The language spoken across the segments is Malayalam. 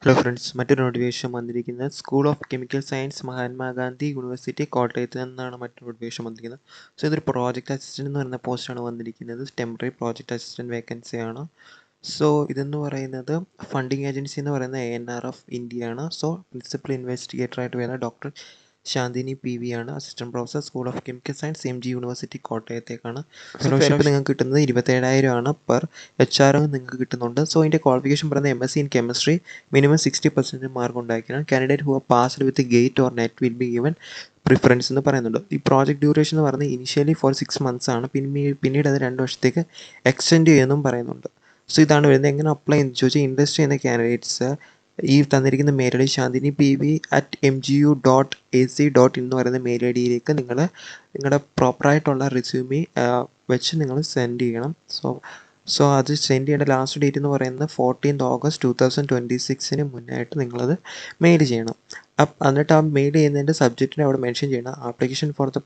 ഹലോ ഫ്രണ്ട്സ്, മറ്റൊരു നോട്ടിഫിക്കേഷൻ വന്നിരിക്കുന്നത് school of chemical science Mahatma Gandhi university കോട്ടയത്ത് നിന്നാണ് മറ്റൊരു നോട്ടിഫിക്കേഷൻ വന്നിരിക്കുന്നത്. സോ ഇതൊരു പ്രോജക്റ്റ് അസിസ്റ്റൻ്റ് എന്ന് പറയുന്ന പോസ്റ്റാണ് വന്നിരിക്കുന്നത്. ടെമ്പററി പ്രോജക്റ്റ് അസിസ്റ്റൻറ്റ് വേക്കൻസിയാണ്. സോ ഇതെന്ന് പറയുന്നത് ഫണ്ടിങ് ഏജൻസി എന്ന് പറയുന്നത് ANRF ഇന്ത്യയാണ്. സോ പ്രിൻസിപ്പൽ ഇൻവെസ്റ്റിഗേറ്റർ ആയിട്ട് വരുന്ന ഡോക്ടർ ശാന്തിനി PV ആണ്. Assistant professor, school of chemical science, MG university കോട്ടയത്തേക്കാണ്. ഫെലോഷിപ്പ് നിങ്ങൾക്ക് കിട്ടുന്നത് 27,000 ആണ് പെർ HR നിങ്ങൾക്ക് കിട്ടുന്നുണ്ട്. സോ ഇതിൻ്റെ ക്വാളിഫിക്കേഷൻ പറയുന്നത് MSc in chemistry, minimum 60% mark ഉണ്ടായിരിക്കണം. Candidate who are passed with GATE or NET will be given preference എന്ന് പറയുന്നുണ്ട്. ഈ പ്രോജക്റ്റ് ഡ്യൂറേഷൻ എന്ന് പറയുന്നത് ഇനിഷ്യലി ഫോർ 6 months ആണ്. പിന്നീട് അത് 2 വർഷത്തേക്ക് എക്സ്റ്റെൻഡ് ചെയ്യുമെന്നും പറയുന്നുണ്ട്. സോ ഇതാണ് വരുന്നത്. എങ്ങനെ അപ്ലൈ എന്ന് ചോദിച്ചാൽ ഇൻട്രസ്റ്റ് ചെയ്യുന്ന കാൻഡിഡേറ്റ്സ് ഈ തന്നിരിക്കുന്ന mail I D Shanthini pv@mgu.ac.in എന്ന് പറയുന്ന മെയിൽ ഐ ഡിയിലേക്ക് നിങ്ങളുടെ പ്രോപ്പറായിട്ടുള്ള റെസ്യൂമി വെച്ച് നിങ്ങൾ സെൻഡ് ചെയ്യണം. സോ അത് സെൻഡ് ചെയ്യേണ്ട ലാസ്റ്റ് ഡേറ്റ് എന്ന് പറയുന്നത് 14th August 2026 മുന്നായിട്ട് നിങ്ങളത് മെയിൽ ചെയ്യണം. എന്നിട്ട് ആ മെയിൽ ചെയ്യുന്നതിൻ്റെ സബ്ജക്റ്റിനെ അവിടെ മെൻഷൻ ചെയ്യണം. Application for the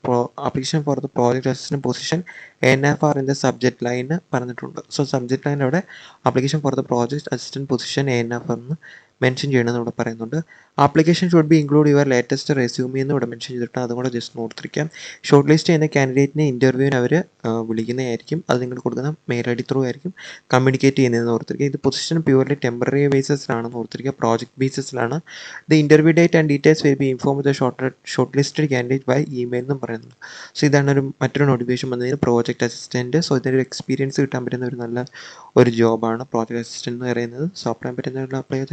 project assistant position ANFR in the subject line പറഞ്ഞിട്ടുണ്ട്. സോ സബ്ജക്റ്റ് ലൈൻ അവിടെ application for the project assistant position ANFR എന്ന് മെൻഷൻ ചെയ്യണമെന്ന് ഇവിടെ പറയുന്നുണ്ട്. Application should be include your latest resume എന്ന് ഇവിടെ മെൻഷൻ ചെയ്തിട്ട് അതും കൂടെ ജസ്റ്റ് ഓർത്തിരിക്കാം. ഷോർട്ട് ലിസ്റ്റ് ചെയ്യുന്ന കാൻഡിഡേറ്റിനെ ഇൻ്റർവ്യൂവിന് അവർ വിളിക്കുന്നതായിരിക്കും. അത് നിങ്ങൾ കൊടുക്കുന്ന മെയിൽ ഐ ഡി ത്രൂ ആയിരിക്കും കമ്മ്യൂണിക്കേറ്റ് ചെയ്യുന്നതെന്ന് ഓർത്തിരിക്കുക. ഇത് പൊസിഷൻ പ്യൂർലി ടെമ്പററി ബേസിസിലാണെന്ന് ഓർത്തിരിക്കുക, പ്രോജക്റ്റ് ബേസിസിലാണ്. The interview date and details will be inform the shortlisted candidate by email എന്നും പറയുന്നത്. സോ ഇതാണ് മറ്റൊരു നോട്ടിഫിക്കേഷൻ വന്നതിന് പ്രോജക്റ്റ് അസിസ്റ്റൻറ്റ്. സോ ഇതിനൊരു എക്സ്പീരിയൻസ് കിട്ടാൻ പറ്റുന്ന ഒരു നല്ല ജോബാണ് പ്രോജക്റ്റ് അസിസ്റ്റൻറ്റ് എന്ന് പറയുന്നത്. സോ അപ്ലൈ പറ്റുന്നവരെല്ലാം അപ്ലൈ ചെയ്ത്